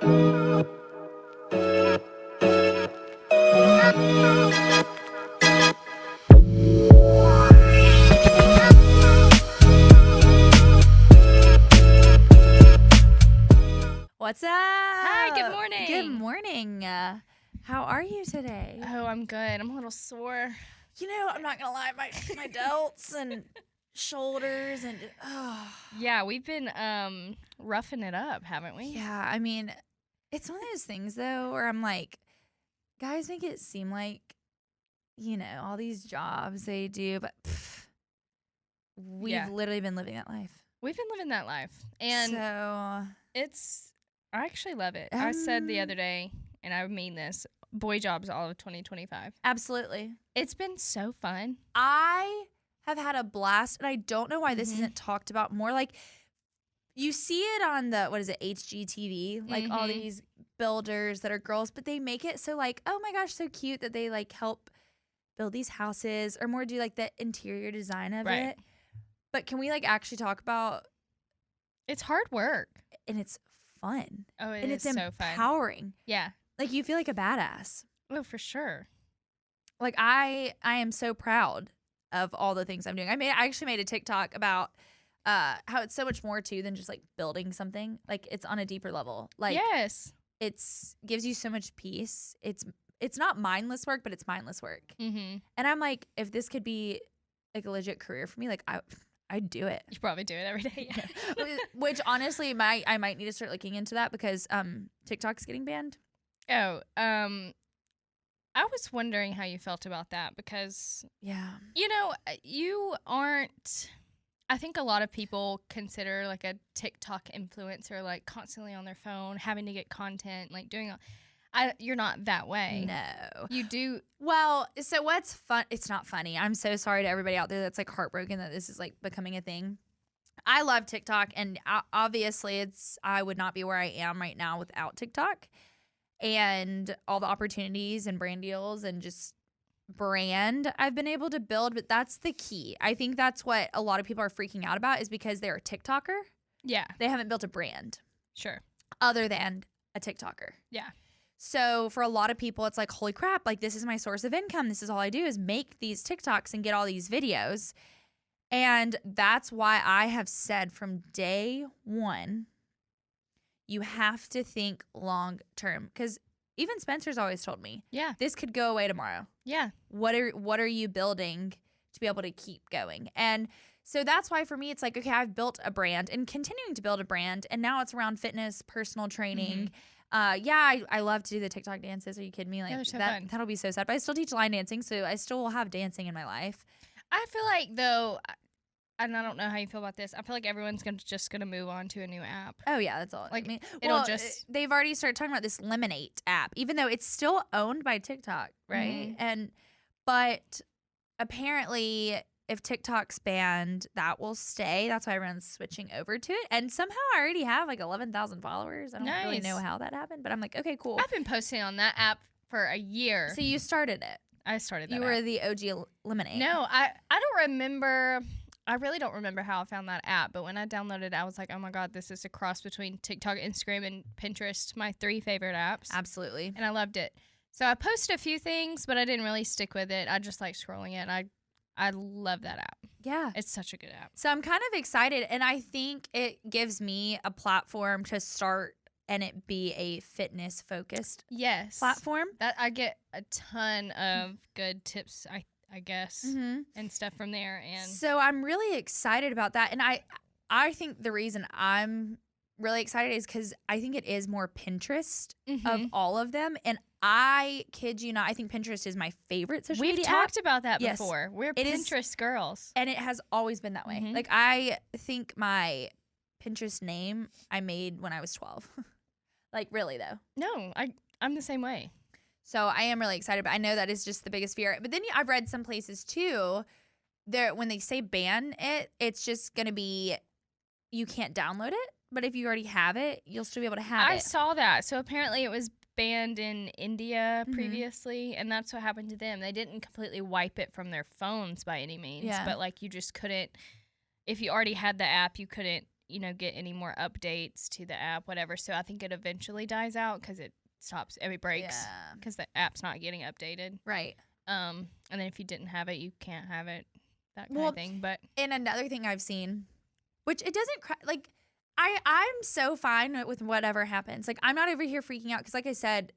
What's up? Hi, good morning. Good morning. How are you today? Oh, I'm good. I'm a little sore. You know, I'm not gonna lie, my delts and shoulders and Yeah, we've been roughing it up, haven't we? yeah. I mean, it's one of those things though where I'm like, guys make it seem like, you know, all these jobs they do, but we've literally been living that life. We've been living that life, and so I actually love it. I said the other day, and I mean this, boy jobs all of 2025. Absolutely. It's been so fun. I have had a blast, and I don't know why this isn't talked about more. Like, you see it on the, what is it, HGTV, like all these builders that are girls, but they make it so like, oh my gosh, so cute that they like help build these houses or more do like the interior design of it. But can we like actually talk about? It's hard work. And it's fun. Oh, and it's so fun. Empowering. Yeah. Like you feel like a badass. Oh, for sure. Like I am so proud of all the things I'm doing. I actually made a TikTok about how it's so much more too than just like building something. Like it's on a deeper level. Like yes, it's gives you so much peace. It's not mindless work, but it's mindless work. Mm-hmm. And I'm like, if this could be like a legit career for me, like I'd do it. You probably do it every day. Yeah. Which honestly, I might need to start looking into that because TikTok's getting banned. Oh, I was wondering how you felt about that because, you know, you aren't. I think a lot of people consider like a TikTok influencer like constantly on their phone, having to get content, like doing. You're not that way. No, you do. Well, so what's fun? It's not funny. I'm so sorry to everybody out there that's like heartbroken that this is like becoming a thing. I love TikTok, and obviously, I would not be where I am right now without TikTok. And all the opportunities and brand deals and just brand I've been able to build. But that's the key. I think that's what a lot of people are freaking out about is because they're a TikToker. Yeah. They haven't built a brand. Sure. Other than a TikToker. Yeah. So for a lot of people, it's like, holy crap, like this is my source of income. This is all I do is make these TikToks and get all these videos. And that's why I have said from day one, you have to think long term, because even Spencer's always told me, this could go away tomorrow. Yeah. What are you building to be able to keep going? And so that's why for me, it's like, okay, I've built a brand and continuing to build a brand. And now it's around fitness, personal training. I love to do the TikTok dances. Are you kidding me? Like they're so fun. That'll be so sad. But I still teach line dancing, so I still will have dancing in my life. I feel like though, and I don't know how you feel about this. I feel like everyone's just gonna move on to a new app. Oh yeah, that's all. Like I mean, they've already started talking about this Lemonade app, even though it's still owned by TikTok, right? But apparently, if TikTok's banned, that will stay. That's why everyone's switching over to it. And somehow I already have like 11,000 followers. I don't really know how that happened, but I'm like, okay, cool. I've been posting on that app for a year. So you started it. I started that. You were the OG Lemonade. No, I don't remember. I really don't remember how I found that app, but when I downloaded it, I was like, oh my God, this is a cross between TikTok, Instagram, and Pinterest, my 3 favorite apps. Absolutely. And I loved it. So I posted a few things, but I didn't really stick with it. I just like scrolling it. And I love that app. Yeah. It's such a good app. So I'm kind of excited, and I think it gives me a platform to start and it be a fitness-focused platform. That I get a ton of good tips, I guess, and stuff from there. And so I'm really excited about that. And I think the reason I'm really excited is because I think it is more Pinterest of all of them. And I kid you not, I think Pinterest is my favorite social media app. We've talked about that before. We're Pinterest girls. And it has always been that way. Like I think my Pinterest name I made when I was 12. Like really though. No, I'm the same way. So I am really excited, but I know that is just the biggest fear. But then I've read some places too, when they say ban it, it's just going to be you can't download it. But if you already have it, you'll still be able to have it. I saw that. So apparently it was banned in India previously, and that's what happened to them. They didn't completely wipe it from their phones by any means, but like you just couldn't, if you already had the app, you couldn't get any more updates to the app, whatever. So I think it eventually dies out because it stops, it breaks because the app's not getting updated. Right. And then if you didn't have it, you can't have it, that kind of thing. But and another thing I've seen, which it doesn't like, I'm so fine with whatever happens. Like, I'm not over here freaking out because, like I said,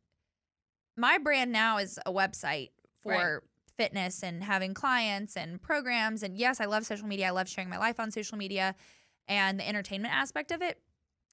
my brand now is a website for fitness and having clients and programs. And yes, I love social media. I love sharing my life on social media and the entertainment aspect of it.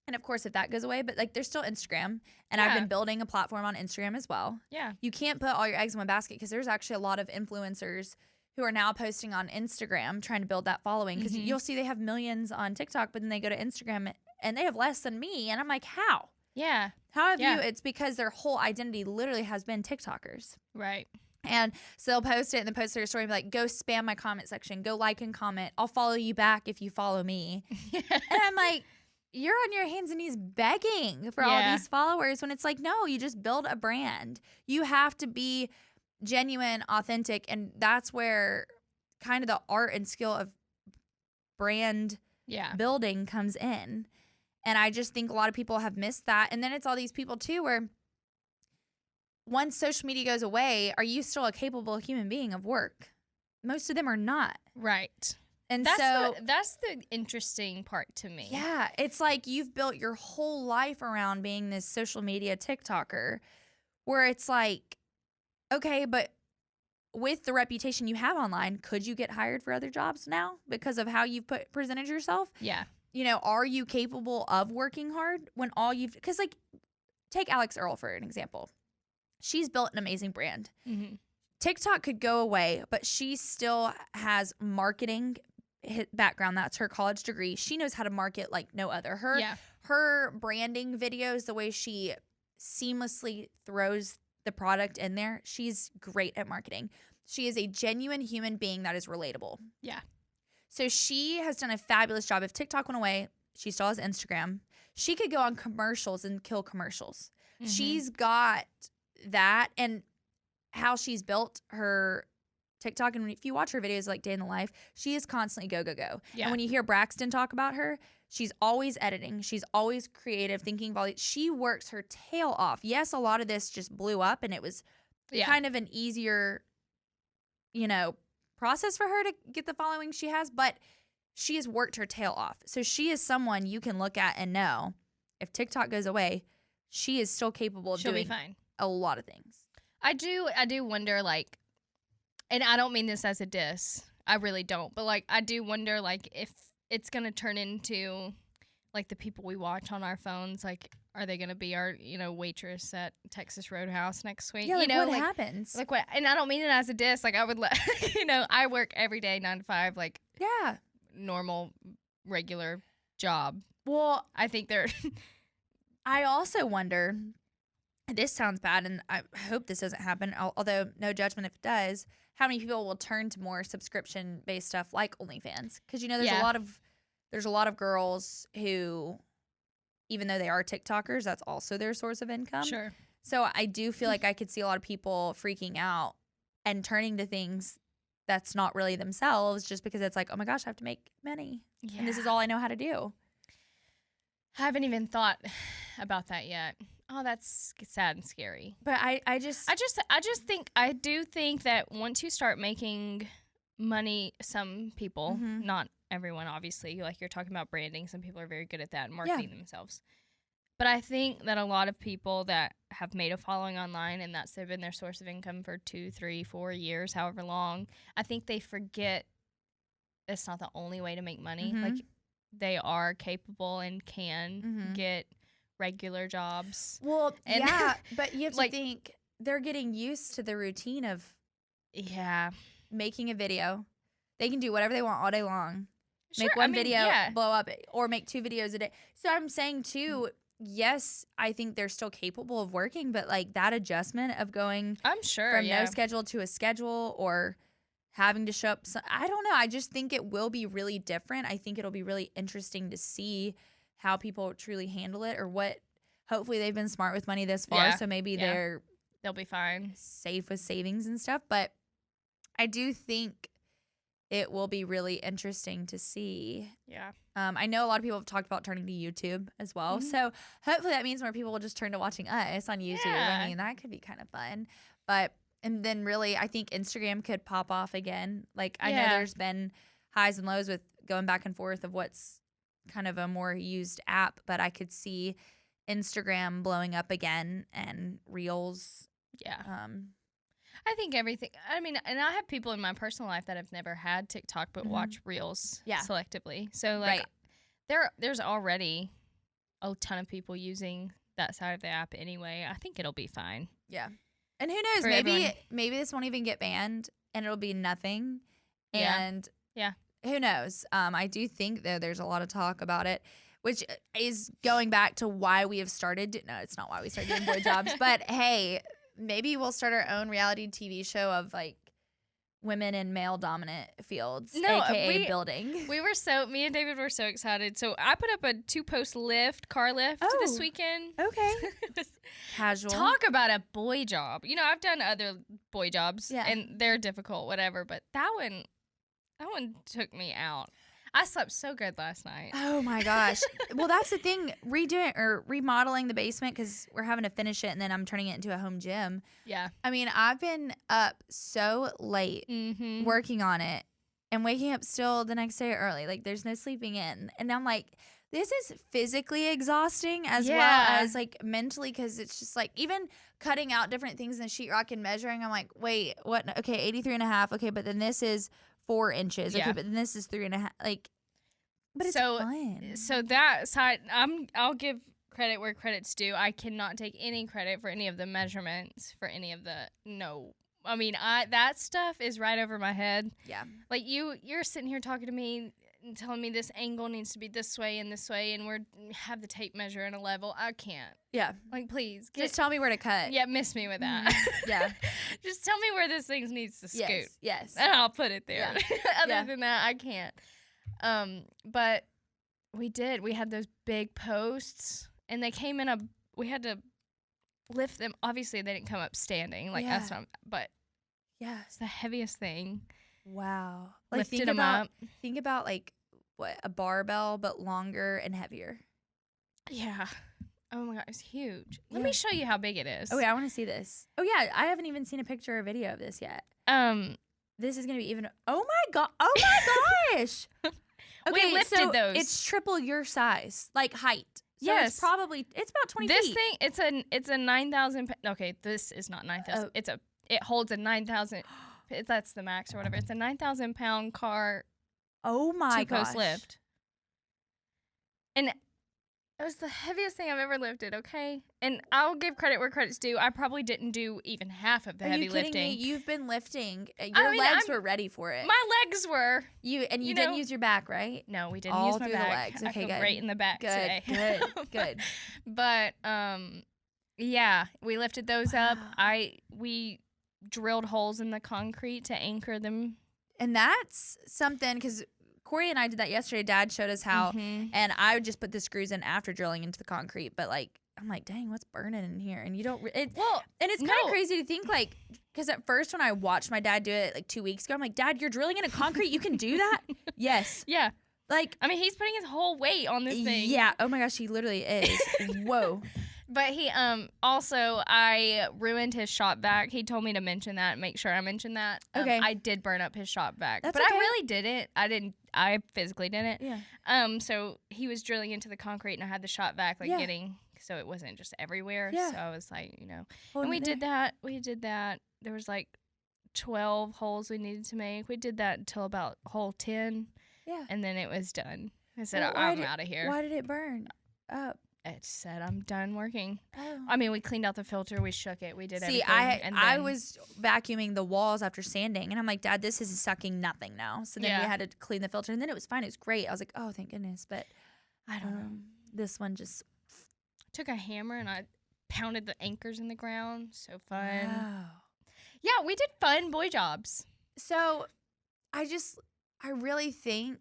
And of course, if that goes away, but like, there's still Instagram, and I've been building a platform on Instagram as well. Yeah. You can't put all your eggs in one basket because there's actually a lot of influencers who are now posting on Instagram trying to build that following, because you'll see they have millions on TikTok, but then they go to Instagram and they have less than me. And I'm like, how? Yeah. How have you? It's because their whole identity literally has been TikTokers. Right. And so they'll post it and then post their story and be like, go spam my comment section, go like and comment. I'll follow you back if you follow me. And I'm like, you're on your hands and knees begging for all these followers, when it's like, no, you just build a brand. You have to be genuine, authentic. And that's where kind of the art and skill of brand building comes in. And I just think a lot of people have missed that. And then it's all these people too, where once social media goes away, are you still a capable human being of work? Most of them are not. Right. And that's the interesting part to me. Yeah. It's like you've built your whole life around being this social media TikToker, where it's like, okay, but with the reputation you have online, could you get hired for other jobs now because of how you've presented yourself? Yeah. Are you capable of working hard when all you've, because like, take Alex Earl for an example. She's built an amazing brand. Mm-hmm. TikTok could go away, but she still has marketing background. That's her college degree. She knows how to market like no other. Her branding videos, the way she seamlessly throws the product in there, she's great at marketing. She is a genuine human being that is relatable. Yeah. So she has done a fabulous job. If TikTok went away, she still has Instagram. She could go on commercials and kill commercials. Mm-hmm. She's got that, and how she's built her TikTok. And if you watch her videos like Day in the Life, she is constantly go, go, go. Yeah. And when you hear Braxton talk about her, she's always editing. She's always creative, thinking volume. She works her tail off. Yes, a lot of this just blew up, and it was kind of an easier, process for her to get the following she has, but she has worked her tail off. So she is someone you can look at and know, if TikTok goes away, she is still capable of doing a lot of things. I do wonder, like, and I don't mean this as a diss, I really don't, but like, I do wonder, like, if it's gonna turn into like the people we watch on our phones, like, are they gonna be our waitress at Texas Roadhouse next week? Yeah, what happens? Like what? And I don't mean it as a diss. Like, I would I work every day 9 to 5, like normal regular job. Well, I think they're. I also wonder. This sounds bad, and I hope this doesn't happen, although no judgment if it does, how many people will turn to more subscription-based stuff like OnlyFans? Because, there's a lot of girls who, even though they are TikTokers, that's also their source of income. Sure. So I do feel like I could see a lot of people freaking out and turning to things that's not really themselves, just because it's like, oh my gosh, I have to make money. Yeah. And this is all I know how to do. I haven't even thought about that yet. Oh, that's sad and scary. But I do think that once you start making money, some people, not everyone, obviously, like you're talking about branding, some people are very good at that and marketing themselves. But I think that a lot of people that have made a following online and that's been their source of income for 2, 3, 4 years, however long, I think they forget it's not the only way to make money. Like, they are capable and can get regular jobs. Well, but you have to think they're getting used to the routine of making a video. They can do whatever they want all day long. Sure, make one video, blow up, or make 2 videos a day. So I'm saying too, yes, I think they're still capable of working, but like that adjustment of going from no schedule to a schedule, or having to show up. I don't know. I just think it will be really different. I think it'll be really interesting to see how people truly handle it, or what. Hopefully they've been smart with money this far, so maybe they'll be fine, safe with savings and stuff. But I do think it will be really interesting to see. Yeah. I know a lot of people have talked about turning to YouTube as well. So hopefully that means more people will just turn to watching us on YouTube. Yeah. I mean, that could be kind of fun. But, and then really, I think Instagram could pop off again. Like, I know there's been highs and lows with going back and forth of what's kind of a more used app, but I could see Instagram blowing up again and Reels. Yeah. I think everything. I mean, and I have people in my personal life that have never had TikTok but watch Reels selectively. So like, there's already a ton of people using that side of the app anyway. I think it'll be fine. Yeah, and who knows? Maybe this won't even get banned, and it'll be nothing. And who knows? I do think though there's a lot of talk about it, which is going back to why we have started. No, it's not why we started doing boy jobs, but hey. Maybe we'll start our own reality TV show of like women in male dominant fields, aka building. Me and David were so excited. So I put up a 2-post car lift this weekend. Okay. Casual. Talk about a boy job. You know, I've done other boy jobs and they're difficult, whatever, but that one took me out. I slept so good last night. Oh my gosh. Well, that's the thing. Redoing or remodeling the basement because we're having to finish it and then I'm turning it into a home gym. Yeah. I mean, I've been up so late working on it and waking up still the next day early. Like, there's no sleeping in. And I'm like, this is physically exhausting as well as like mentally because it's just like even cutting out different things in the sheetrock and measuring. I'm like, wait, what? Okay, 83.5. Okay, but then this is 4 inches. Okay, but then this is 3.5. Like, but it's fun. So that side, I'll give credit where credit's due. I cannot take any credit for any of the measurements for any of the I mean, that stuff is right over my head. Yeah. Like you're sitting here talking to me and telling me this angle needs to be this way, and we're have the tape measure in a level. I can't. Yeah. Like, please. Just tell me where to cut. Yeah, miss me with that. Yeah. Just tell me where this thing needs to scoot. Yes. And I'll put it there. Yeah. Other than that, I can't. But we did. We had those big posts, and they came in we had to lift them. Obviously, they didn't come up standing. Like, that's not, but it's the heaviest thing. Wow. Like, lifted them up. Think about, like, what, a barbell, but longer and heavier. Yeah. Oh, my God. It's huge. Let me show you how big it is. Oh, yeah. I want to see this. Oh, yeah. I haven't even seen a picture or video of this yet. This is going to be even. Oh, my God. Oh, my gosh. Okay, we lifted those. It's triple your size, like height. So yes. it's about 20 feet. This thing, it's a 9,000. Okay, this is not 9,000. It holds a 9,000. That's the max or whatever. It's a 9,000 pound car. Oh my gosh. 2-post lift. And it was the heaviest thing I've ever lifted, okay? And I'll give credit where credit's due. I probably didn't do even half of the heavy lifting. Are you kidding me? You've been lifting. Your legs were ready for it. My legs were. You didn't use your back, right? No, we didn't use my back. All through the legs. Okay, I feel good. great in the back today. Good. But yeah, we lifted those up. We drilled holes in the concrete to anchor them. And that's something because Corey and I did that yesterday. Dad showed us how, and I would just put the screws in after drilling into the concrete. But like, I'm like, dang, what's burning in here? And you don't. And it's kind of crazy to think like, because at first when I watched my dad do it like 2 weeks ago, I'm like, Dad, you're drilling into concrete. You can do that? Yes. Yeah. Like, I mean, he's putting his whole weight on this thing. Yeah. Oh my gosh, he literally is. Whoa. But he also I ruined his shop vac. He told me to mention that, make sure I mention that. Okay. I did burn up his shop vac. That's but okay. I really didn't. I physically didn't. Yeah. So he was drilling into the concrete and I had the shop vac getting so it wasn't just everywhere. Yeah. So I was like, and we did that. There was like 12 holes we needed to make. We did that until about hole 10. Yeah. And then it was done. I said, I'm out of here. Why did it burn up? It said, I'm done working. Oh. I mean, we cleaned out the filter. We shook it. We did everything. I was vacuuming the walls after sanding. And I'm like, Dad, this is sucking nothing now. So then we had to clean the filter. And then it was fine. It was great. I was like, oh, thank goodness. But I don't know. This one just. Took a hammer and I pounded the anchors in the ground. So fun. Wow. Yeah, we did fun boy jobs. So I really think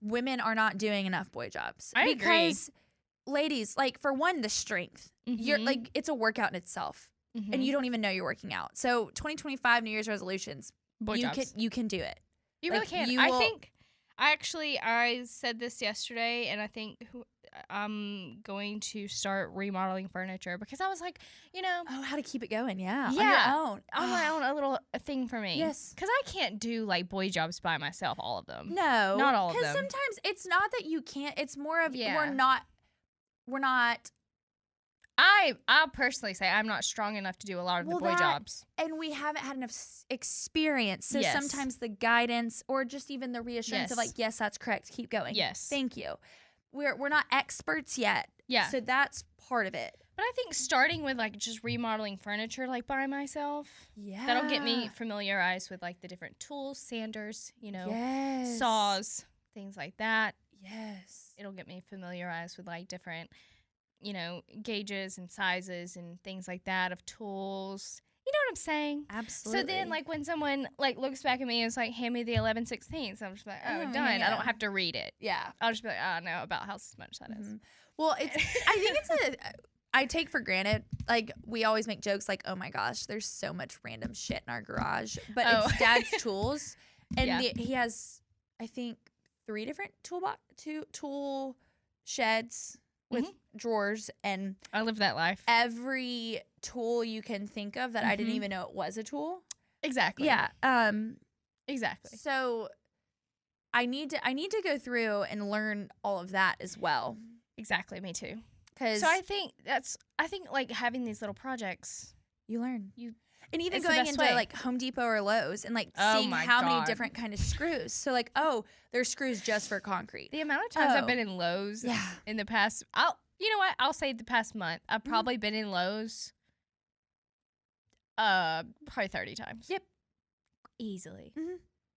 women are not doing enough boy jobs. I agree. Ladies, like, for one, the strength. You're like, it's a workout in itself. And you don't even know you're working out. So 2025 New Year's resolutions. Boy jobs. You can do it. You really can. I think, I said this yesterday, and I think I'm going to start remodeling furniture because I was like, how to keep it going. Yeah. Yeah. On my own, a little thing for me. Yes. Because I can't do like boy jobs by myself, all of them. No. Not all of them. Because sometimes it's not that you can't, it's more of we're not. I'll personally say I'm not strong enough to do a lot of the boy jobs. And we haven't had enough experience. So Yes. sometimes the guidance or just even the reassurance of like, yes, that's correct. Keep going. Yes. Thank you. We're not experts yet. Yeah. So that's part of it. But I think starting with like just remodeling furniture like by myself, that'll get me familiarized with like the different tools, sanders, saws, things like that. Yes. It'll get me familiarized with like different gauges and sizes and things like that of tools. You know what I'm saying? Absolutely. So then, like, when someone, like, looks back at me and is like, hand me the 11/16, I'm just like, oh, done. Yeah. I don't have to read it. Yeah. I'll just be like, oh, no, about how much that is. Well, I think I take for granted, like, we always make jokes like, oh my gosh, there's so much random shit in our garage. But it's Dad's tools. And he has, I think, 3 different tool sheds with drawers, and I live that life. Every tool you can think of that I didn't even know it was a tool. Exactly. Yeah. Exactly. So I need to go through and learn all of that as well. Exactly. Me too. So I think like having these little projects, you learn. And even it's going into like Home Depot or Lowe's and like seeing how many different kind of screws. So like, there's screws just for concrete. The amount of times I've been in Lowe's in the past, you know what? I'll say the past month, I've probably been in Lowe's probably 30 times. Yep. Easily.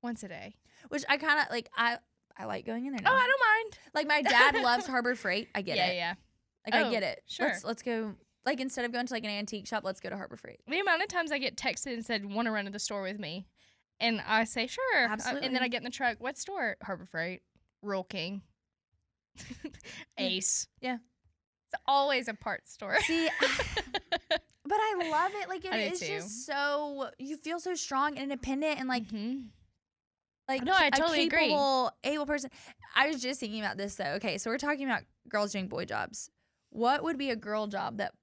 Once a day. Which I kind of like, I like going in there now. Oh, I don't mind. Like my dad loves Harbor Freight. I get it. Yeah. Like I get it. Sure. Let's go. Like, instead of going to, like, an antique shop, let's go to Harbor Freight. The amount of times I get texted and said, want to run to the store with me? And I say, sure. Absolutely. And then I get in the truck. What store? Harbor Freight. Rural King. Ace. Yeah. It's always a parts store. See, but I love it. Like, it is too. just so, you feel so strong and independent and, like, like no, I totally a capable, able person. I was just thinking about this, though. Okay, so we're talking about girls doing boy jobs. What would be a girl job that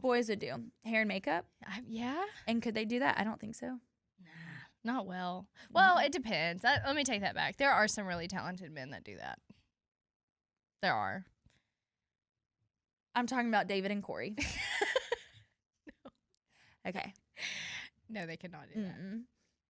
boys would do? Hair and makeup? Yeah. And could they do that? I don't think so. Nah, not well. Well, it depends. Let me take that back. There are some really talented men that do that. There are. I'm talking about David and Corey. No. Okay. No, they could not do that.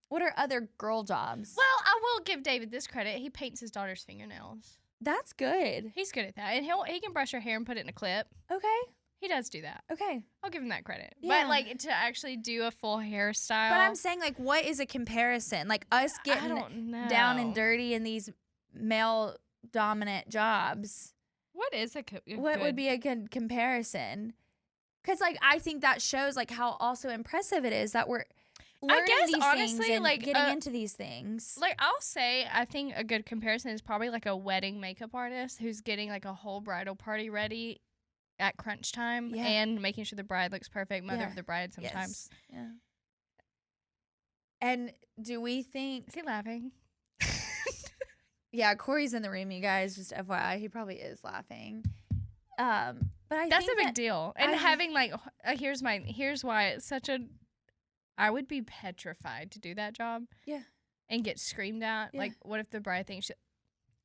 What are other girl jobs? Well, I will give David this credit. He paints his daughter's fingernails. That's good. He's good at that. And he can brush her hair and put it in a clip. Okay. He does do that. Okay. I'll give him that credit. Yeah. But, like, to actually do a full hairstyle. But I'm saying, like, what is a comparison? Like, us getting down and dirty in these male-dominant jobs. What is what would be a good comparison? Because, like, I think that shows, like, how also impressive it is that we're learning these honestly, things and like, getting into these things. Like, I'll say, I think a good comparison is probably, like, a wedding makeup artist who's getting, like, a whole bridal party ready at crunch time and making sure the bride looks perfect, mother of the bride sometimes. Yes. Yeah. And do we think... Is he laughing? Yeah, Corey's in the room, you guys. Just FYI, he probably is laughing. But I that's think a big deal. And having, like, here's why it's such a... I would be petrified to do that job. Yeah. And get screamed at. Yeah. Like, what if the bride thinks...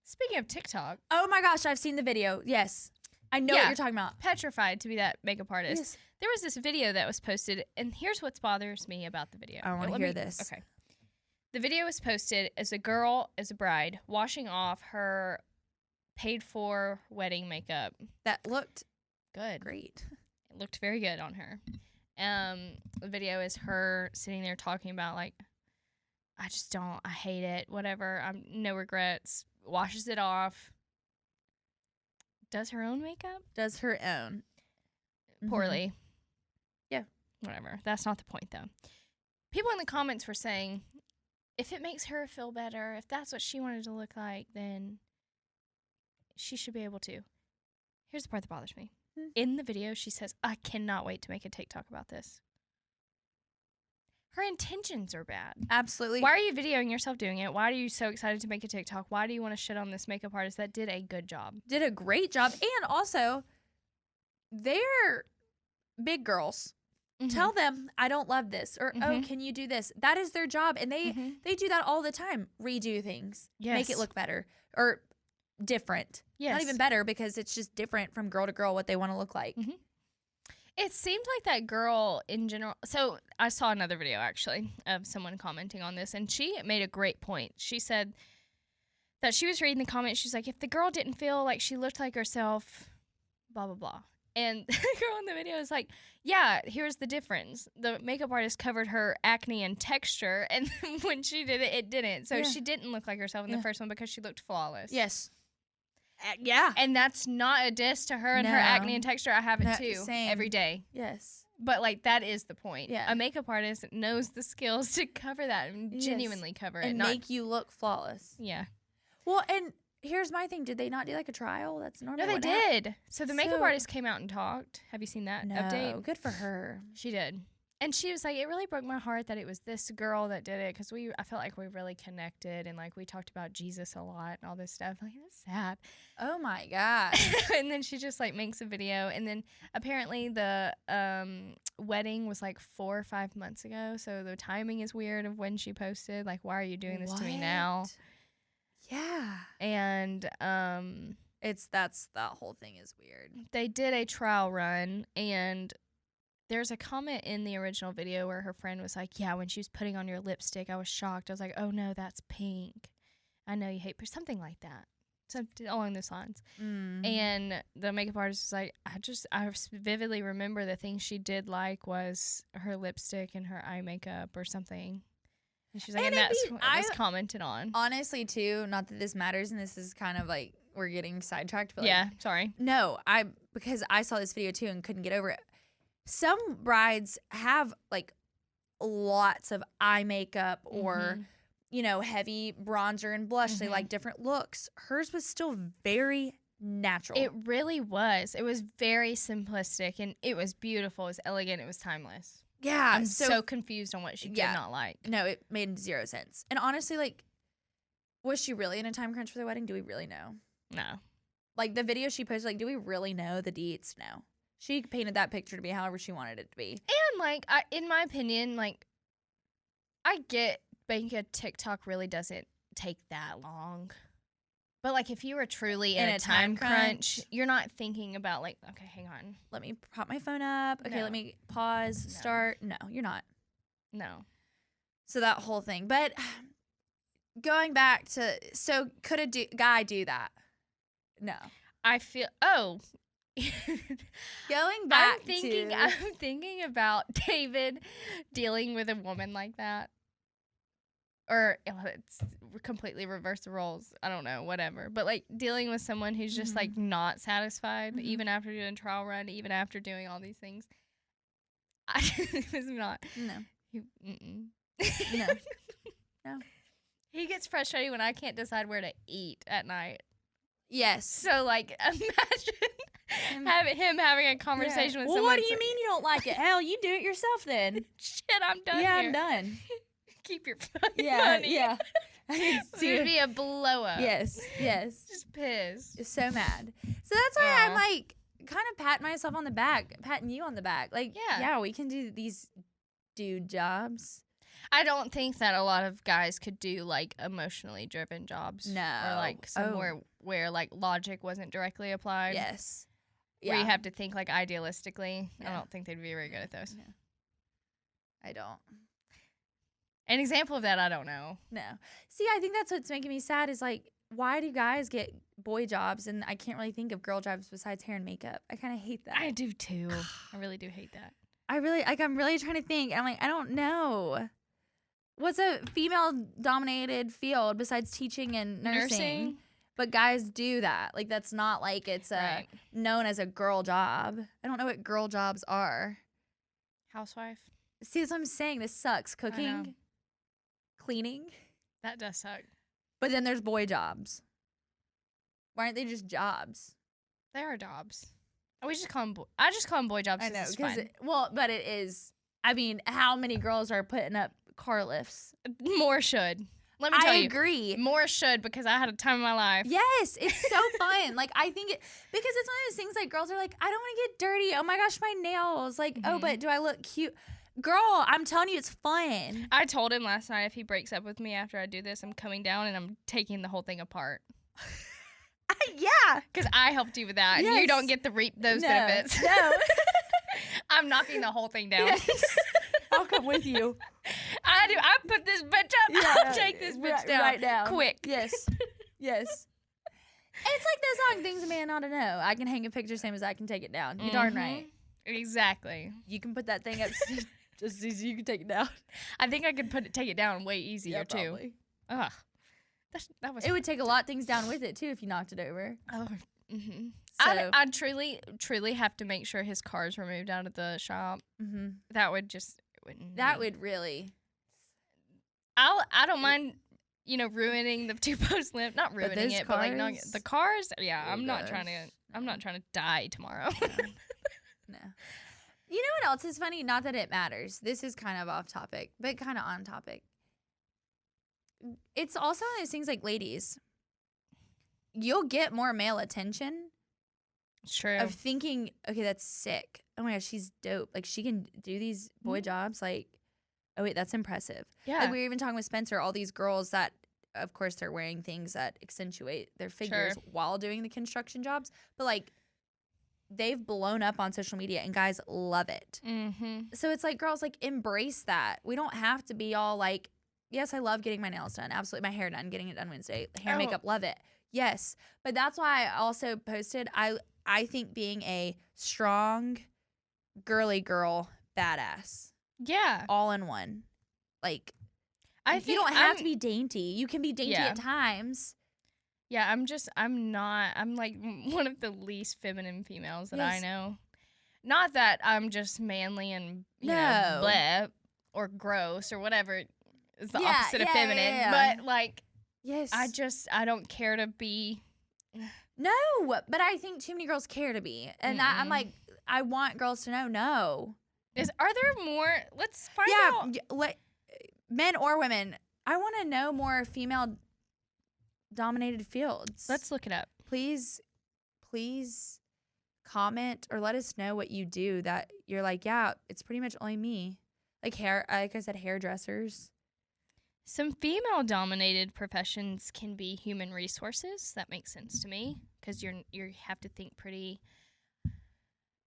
Speaking of TikTok... Oh, my gosh, I've seen the video. Yes. I know what you're talking about. Petrified to be that makeup artist. Yes. There was this video that was posted, and here's what bothers me about the video. I want to hear this. Okay. The video was posted as a girl, as a bride, washing off her paid-for wedding makeup. That looked good. Great. It looked very good on her. The video is her sitting there talking about, like, I hate it, whatever. No regrets. Washes it off. Does her own makeup? Does her own. Poorly. Yeah. Whatever. That's not the point, though. People in the comments were saying, if it makes her feel better, if that's what she wanted to look like, then she should be able to. Here's the part that bothers me. In the video, she says, I cannot wait to make a TikTok about this. her intentions are bad. Absolutely. Why are you videoing yourself doing it? Why are you so excited to make a TikTok? Why do you want to shit on this makeup artist that did a good job? Did a great job. And also, they're big girls. Mm-hmm. Tell them, I don't love this. Or, oh, can you do this? That is their job. And they do that all the time. Redo things. Yes. Make it look better. Or different. Yes. Not even better, because it's just different from girl to girl what they want to look like. Mm-hmm. It seemed like that girl in general. So I saw another video, actually, of someone commenting on this, and she made a great point. She said that she was reading the comments. She's like, if the girl didn't feel like she looked like herself, blah, blah, blah. And the girl in the video is like, yeah, here's the difference. The makeup artist covered her acne and texture, and when she did it, it didn't. So she didn't look like herself in the first one because she looked flawless. Yes. Yeah. And that's not a diss to her and her acne and texture. I have it too. Same. Every day. Yes. But, like, that is the point. Yeah. A makeup artist knows the skills to cover that and genuinely cover it. And make you look flawless. Yeah. Well, and here's my thing. Did they not do, like, a trial? That's normally No, they did. So the makeup artist came out and talked. Have you seen that update? Good for her. She did. And she was like, it really broke my heart that it was this girl that did it, because I felt like we really connected, and like we talked about Jesus a lot and all this stuff. Like, that's sad. Oh my God. And then she just like makes a video, and then apparently the wedding was like 4 or 5 months ago, so the timing is weird of when she posted. Like, why are you doing this to me now? Yeah. And that whole thing is weird. They did a trial run, and there's a comment in the original video where her friend was like, yeah, when she was putting on your lipstick, I was shocked. I was like, oh, no, that's pink. I know you hate something like that. Something along those lines. And the makeup artist was like, I vividly remember the thing she did like was her lipstick and her eye makeup or something. And she's like, and that's what was commented on. Honestly, too, not that this matters, and this is kind of like we're getting sidetracked. But yeah, sorry. No, because I saw this video, too, and couldn't get over it. Some brides have, like, lots of eye makeup or, you know, heavy bronzer and blush. They like different looks. Hers was still very natural. It really was. It was very simplistic, and it was beautiful. It was elegant. It was timeless. Yeah. I'm so confused on what she did not like. No, it made zero sense. And honestly, like, was she really in a time crunch for the wedding? Do we really know? No. Like, the video she posted, like, do we really know the deets? No. She painted that picture to be however she wanted it to be. And, like, in my opinion, like, I get making a TikTok really doesn't take that long. But, like, if you were truly in a time crunch, you're not thinking about, like, okay, hang on. Let me pop my phone up. Okay, let me pause, start. No, you're not. No. So that whole thing. But going back to, so could a guy do that? No. I feel, going back I'm thinking about David dealing with a woman like that. Or it's completely reverse the roles. I don't know, whatever. But, like, dealing with someone who's just, like, not satisfied, even after doing a trial run, even after doing all these things. It was not. No. No. No. He gets frustrated when I can't decide where to eat at night. Yes. So, like, imagine him having a conversation with someone. Well, what do you mean you don't like it? Hell, you do it yourself then. Shit, I'm done here. I'm done. Keep your fucking money. Yeah. It would be a blow up. Yes. Just pissed. Just so mad. So that's why I'm, like, kind of patting myself on the back, patting you on the back. Like, yeah, we can do these dude jobs. I don't think that a lot of guys could do, like, emotionally driven jobs. No. Or, like, somewhere where, like, logic wasn't directly applied. Yes. Where you have to think, like, idealistically. I don't think they'd be very good at those. No. I don't. An example of that, I don't know. No. See, I think that's what's making me sad is, like, why do guys get boy jobs and I can't really think of girl jobs besides hair and makeup? I kind of hate that. I do, too. I really do hate that. I'm really trying to think. I'm like, I don't know. What's a female-dominated field besides teaching and nursing? But guys do that. Like, that's not like it's known as a girl job. I don't know what girl jobs are. Housewife. See, that's what I'm saying. This sucks. Cooking. Cleaning. That does suck. But then there's boy jobs. Why aren't they just jobs? They are jobs. I just call them boy jobs. I know. But it is. I mean, how many girls are putting up car lifts? More should. Let me tell you. I agree. More should, because I had a time of my life. Yes, it's so fun. Like, I think because it's one of those things, like, girls are like, I don't want to get dirty. Oh my gosh, my nails. Like, oh, but do I look cute? Girl, I'm telling you, it's fun. I told him last night if he breaks up with me after I do this, I'm coming down and I'm taking the whole thing apart. Yeah. Because I helped you with that. Yes. And you don't get to reap those benefits. No. I'm knocking the whole thing down. Yes. I'll come with you. I do. I put this bitch up. Yeah, I'll take this bitch down. Right now. Quick. Yes. Yes. It's like the song, Things a Man Ought to Know. I can hang a picture same as I can take it down. You're darn right. Exactly. You can put that thing up just as easy. You can take it down. I think I could take it down way easier, too. Probably. Ugh. That was. It would take a lot of things down with it, too, if you knocked it over. Oh. Mm-hmm. So, I truly have to make sure his car's removed out of the shop. mm-hmm. That would just. That would really. I don't mind, ruining the 2-post limp. Not ruining it, but like the cars. Yeah, I'm not trying to die tomorrow. No. You know what else is funny? Not that it matters. This is kind of off topic, but kind of on topic. It's also one of those things, like, ladies, you'll get more male attention. True. Of thinking, okay, that's sick. Oh my gosh, she's dope. Like, she can do these boy jobs. Like, oh wait, that's impressive. Yeah. Like, we were even talking with Spencer, all these girls that, of course, they're wearing things that accentuate their figures while doing the construction jobs. But, like, they've blown up on social media and guys love it. Mm-hmm. So it's like, girls, like, embrace that. We don't have to be all like, yes, I love getting my nails done. Absolutely. My hair done, getting it done Wednesday. Hair, makeup, love it. Yes. But that's why I also posted, I think being a strong, girly girl, badass. Yeah. All in one. Like, I think you don't have to be dainty. You can be dainty at times. Yeah, I'm like one of the least feminine females that I know. Not that I'm just manly and, you know, bleh, or gross or whatever is the opposite of feminine. But, like, I don't care to be. No, but I think too many girls care to be. And I'm like, I want girls to know, no. Are there more? Let's find out. Yeah, men or women. I want to know more female-dominated fields. Let's look it up. Please comment or let us know what you do that you're like, yeah, it's pretty much only me. Like like I said, hairdressers. Some female-dominated professions can be human resources. That makes sense to me because you have to think pretty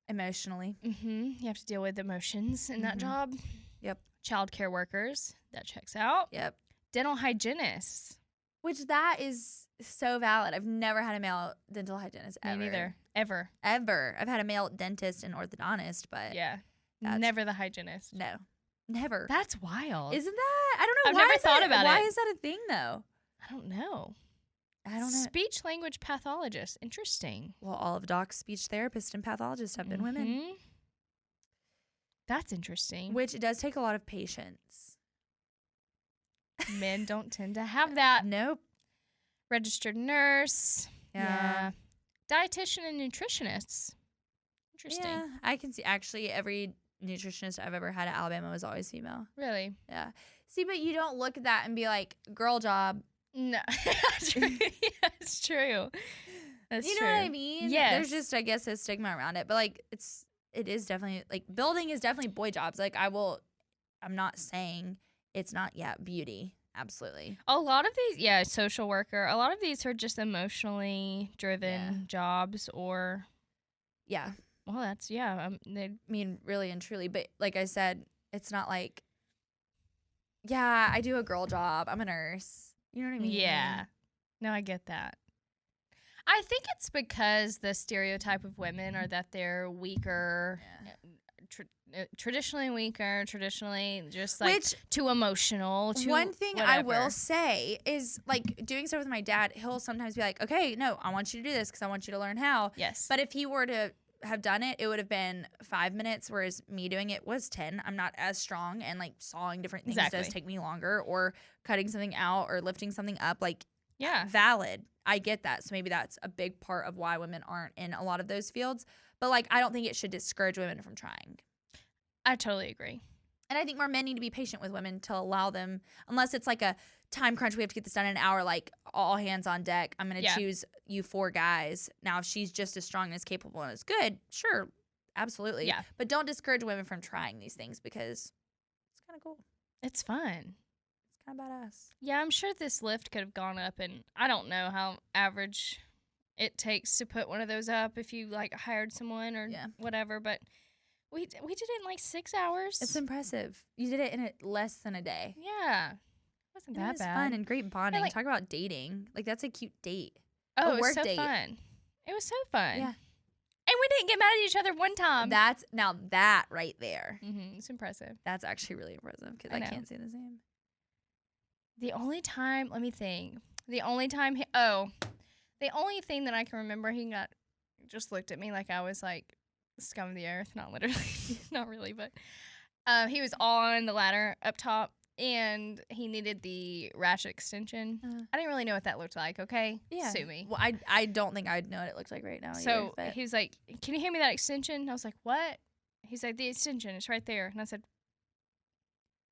emotionally. You have to deal with emotions in that job. Yep. Child care workers. That checks out. Yep. Dental hygienists. Which that is so valid. I've never had a male dental hygienist ever. Me neither. Ever. I've had a male dentist and orthodontist, but never the hygienist. No. Never. That's wild. Isn't that? I don't know. I've never thought about it. Why is that a thing, though? I don't know. I don't know. Speech language pathologist. Interesting. Well, all of Doc's speech therapists and pathologists have been women. That's interesting. Which it does take a lot of patience. Men don't tend to have that. Nope. Registered nurse. Yeah. Dietitian and nutritionists. Interesting. Yeah, I can see. Actually, every nutritionist I've ever had at Alabama was always female. Really? Yeah. See, but you don't look at that and be like, girl job. No. Yeah, it's true. That's true. You know what I mean? Yes. There's just, I guess, a stigma around it. But, like, it is definitely, like, building is definitely boy jobs. Like, I'm not saying it's not yet beauty. Absolutely. A lot of these, social worker, a lot of these are just emotionally driven jobs or. Yeah. Well, that's, I mean, really and truly. But like I said, it's not like, yeah, I do a girl job. I'm a nurse. You know what I mean? Yeah. No, I get that. I think it's because the stereotype of women are that they're weaker, traditionally weaker, traditionally just like too emotional. One thing I will say is, like, doing stuff with my dad, he'll sometimes be like, okay, no, I want you to do this because I want you to learn how. Yes. But if he were to have done it, it would have been 5 minutes, whereas me doing it was 10. I'm not as strong, and like sawing different things does take me longer, or cutting something out or lifting something up. Like, valid. I get that. So maybe that's a big part of why women aren't in a lot of those fields. But like, I don't think it should discourage women from trying. I totally agree. And I think more men need to be patient with women to allow them, unless it's like a time crunch, we have to get this done in an hour, like all hands on deck. I'm going to choose you 4 guys. Now, if she's just as strong and as capable and as good, sure, absolutely. Yeah. But don't discourage women from trying these things because it's kind of cool. It's fun. It's kind of badass. Yeah, I'm sure this lift could have gone up, and I don't know how average it takes to put one of those up if you, like, hired someone or whatever, but we did it in, like, 6 hours. It's impressive. You did it in less than a day. Yeah. Wasn't that bad. It was fun and great bonding. Talk about dating. Like, that's a cute date. Oh, it was so fun. It was so fun. Yeah. And we didn't get mad at each other one time. Now that right there. It's impressive. That's actually really impressive because I can't say the same. The only time, let me think. The only thing that I can remember, he just looked at me like I was like scum of the earth. Not literally, not really, but he was on the ladder up top. And he needed the ratchet extension. I didn't really know what that looked like, okay? Yeah. Sue me. Well, I don't think I'd know what it looks like right now. So he was like, can you hand me that extension? I was like, what? He's like, the extension, it's right there. And I said,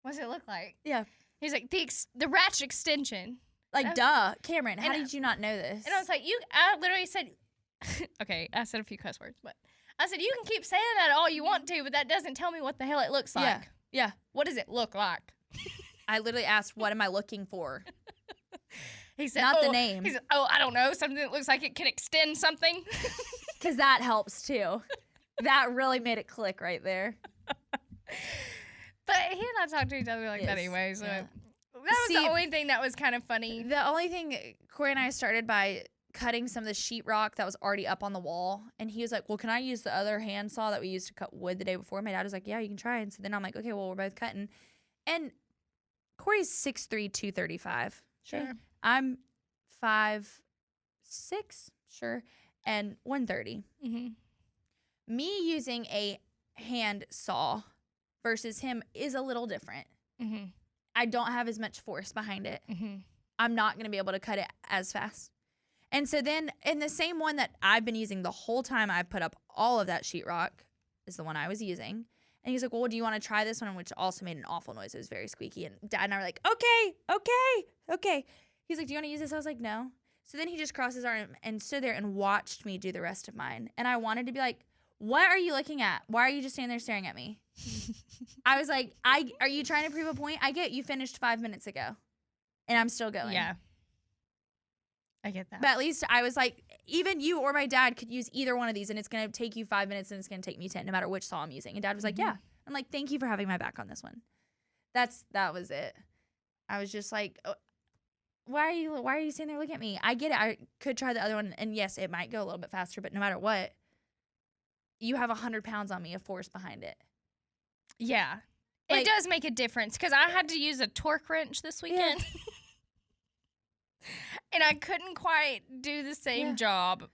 what does it look like? Yeah. He's like, the ratchet extension. Like, duh. Cameron, how did you not know this? And I was like, I literally said, okay, I said a few cuss words, but I said, you can keep saying that all you want to, but that doesn't tell me what the hell it looks like. Yeah. What does it look like? I literally asked, what am I looking for? He said, not the name. He said, I don't know, something that looks like it can extend something. Because that helps too. That really made it click right there. But he and I talked to each other like that anyway, so that was the only thing that was kind of funny. The only thing, Corey and I started by cutting some of the sheetrock that was already up on the wall. And he was like, well, can I use the other handsaw that we used to cut wood the day before? My dad was like, yeah, you can try. And so then I'm like, okay, well, we're both cutting. And Corey's 6'3", 235. Sure. I'm 5'6", sure, and 130. Me using a hand saw versus him is a little different. I don't have as much force behind it. I'm not going to be able to cut it as fast. And so then in the same one that I've been using the whole time I put up all of that sheetrock is the one I was using. And he's like, well, do you want to try this one? Which also made an awful noise. It was very squeaky. And Dad and I were like, okay. He's like, do you want to use this? I was like, no. So then he just crossed his arm and stood there and watched me do the rest of mine. And I wanted to be like, what are you looking at? Why are you just standing there staring at me? I was like, are you trying to prove a point? I get you finished 5 minutes ago. And I'm still going. Yeah. I get that. But at least I was like, even you or my dad could use either one of these, and it's going to take you 5 minutes, and it's going to take me 10, no matter which saw I'm using. And Dad was like, yeah. I'm like, thank you for having my back on this one. That was it. I was just like, why are you sitting there looking at me? I get it. I could try the other one, and yes, it might go a little bit faster, but no matter what, you have 100 pounds on me of force behind it. Yeah. Like, it does make a difference, because I had to use a torque wrench this weekend. Yeah. And I couldn't quite do the same job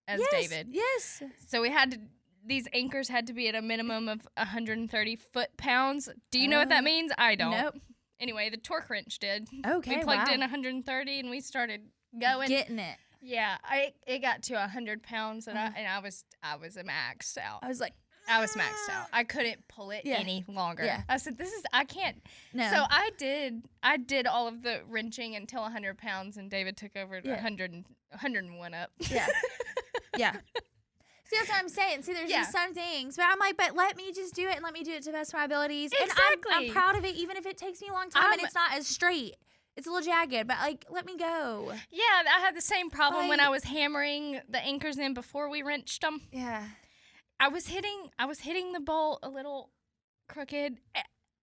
as David. Yes. So these anchors had to be at a minimum of 130 foot-pounds. Do you know what that means? I don't. Nope. Anyway, the torque wrench did. Okay, we plugged in 130 and we started going. Getting it. Yeah, it got to 100 pounds and I was maxed out. I was like, I was maxed out. I couldn't pull it any longer. Yeah. I said, I can't. No. So I did all of the wrenching until 100 pounds, and David took over at 101 up. Yeah. Yeah. See, that's what I'm saying. See, there's just some things. But I'm like, but let me just do it, and let me do it to the best of my abilities. Exactly. And I'm proud of it, even if it takes me a long time and it's not as straight. It's a little jagged, but, like, let me go. Yeah, I had the same problem when I was hammering the anchors in before we wrenched them. Yeah. I was hitting the bolt a little crooked.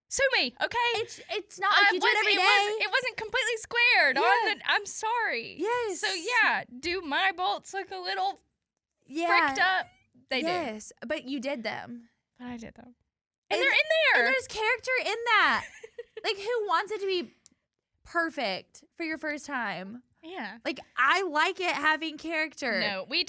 Sue me, okay? It's not like you do it every day. It wasn't completely squared. I'm sorry. Yes. So do my bolts look a little fricked up? They do. Yes, but you did them. But I did them. And they're in there. And there's character in that. Like, who wants it to be perfect for your first time? Yeah. Like, I like it having character. No, we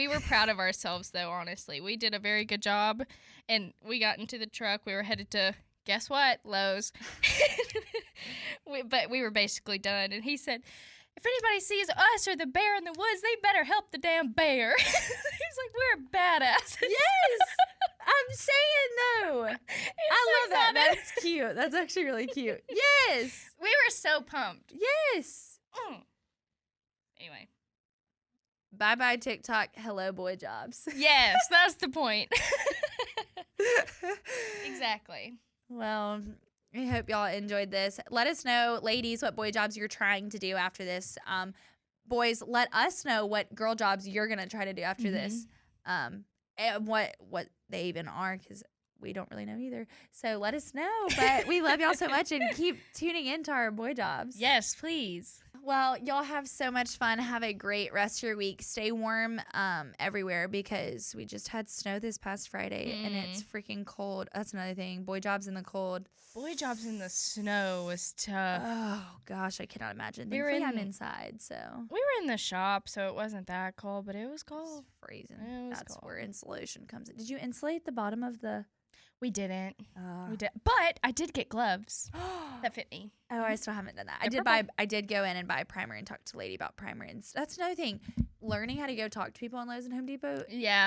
were proud of ourselves, though, honestly. We did a very good job, and we got into the truck. We were headed to, guess what? Lowe's. But we were basically done, and he said, if anybody sees us or the bear in the woods, they better help the damn bear. He's like, we're badasses. Yes. I'm saying, though. I love that. That's cute. cute. That's actually really cute. Yes. We were so pumped. Yes. Anyway. Bye-bye TikTok. Hello boy jobs. Yes, that's the point. Exactly. Well, I hope y'all enjoyed this. Let us know, ladies, what boy jobs you're trying to do after this. Boys, let us know what girl jobs you're going to try to do after this. And what they even are, because we don't really know either. So let us know. But we love y'all so much, and keep tuning into our boy jobs. Yes, please. Well, y'all have so much fun. Have a great rest of your week. Stay warm everywhere, because we just had snow this past Friday and it's freaking cold. That's another thing. Boy jobs in the cold. Boy jobs in the snow was tough. Oh, gosh. I cannot imagine. Thankfully, I'm inside, so. We were in the shop, so it wasn't that cold, but it was cold. It's freezing. That's cold. Where insulation comes in. Did you insulate the bottom of the? We didn't. We did, but I did get gloves that fit me. Oh, I still haven't done that. They're I did go in and buy primer and talk to Lady about primer, and that's another thing. Learning how to go talk to people in Lowe's and Home Depot,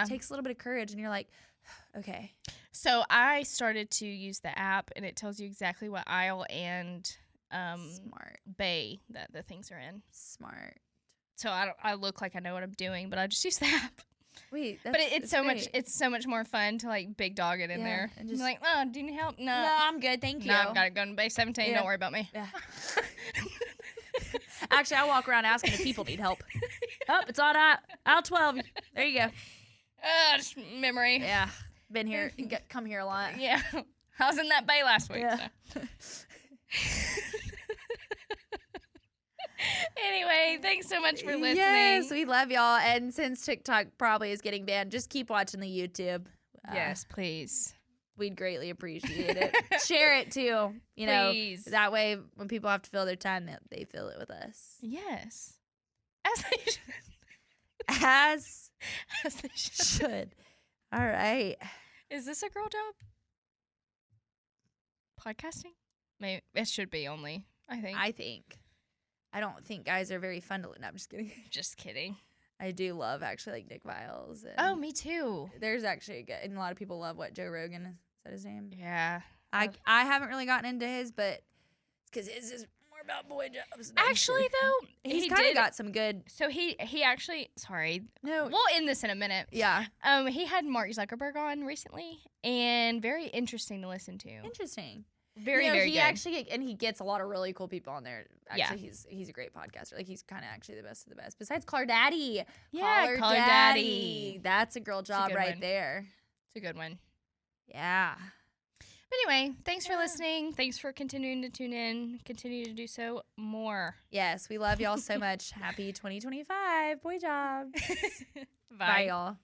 takes a little bit of courage, and you're like, okay. So I started to use the app, and it tells you exactly what aisle and smart bay that the things are in. Smart. So I look like I know what I'm doing, but I just use the app. Wait, but it's so great. It's so much more fun to like big dog it in there and just be like, oh, do you need help? No, I'm good, thank you. No, I've got to go to base 17. Don't worry about me. Yeah. Actually, I walk around asking if people need help. Oh, it's on aisle 12. There you go. Just memory. Yeah, been here, come here a lot. Yeah, I was in that bay last week. Yeah. So. Anyway, thanks so much for listening. Yes, we love y'all. And since TikTok probably is getting banned, just keep watching the YouTube. Yes, please. We'd greatly appreciate it. Share it too. You Please. know, that way when people have to fill their time, they fill it with us. Yes. As they should. As they should. All right. Is this a girl job? Podcasting? Maybe it should be only, I think. I don't think guys are very fun to look. No, I'm just kidding. Just kidding. I do love actually like Nick Viles. And oh, me too. There's actually a good, and a lot of people love what Joe Rogan is. That his name? Yeah. I haven't really gotten into his, but because his is more about boy jobs. Actually, though, he's kind of got some good. So he actually, sorry. No. We'll end this in a minute. Yeah. He had Mark Zuckerberg on recently, and very interesting to listen to. Interesting. Very good. Actually, and he gets a lot of really cool people on there. Actually, he's a great podcaster. Like, he's kind of actually the best of the best. Besides Caller Daddy. Yeah, Caller Daddy. That's a girl job right there. It's a good one. Yeah. But anyway, thanks for listening. Thanks for continuing to tune in. Continue to do so more. Yes, we love y'all so much. Happy 2025. Boy jobs. Bye, y'all.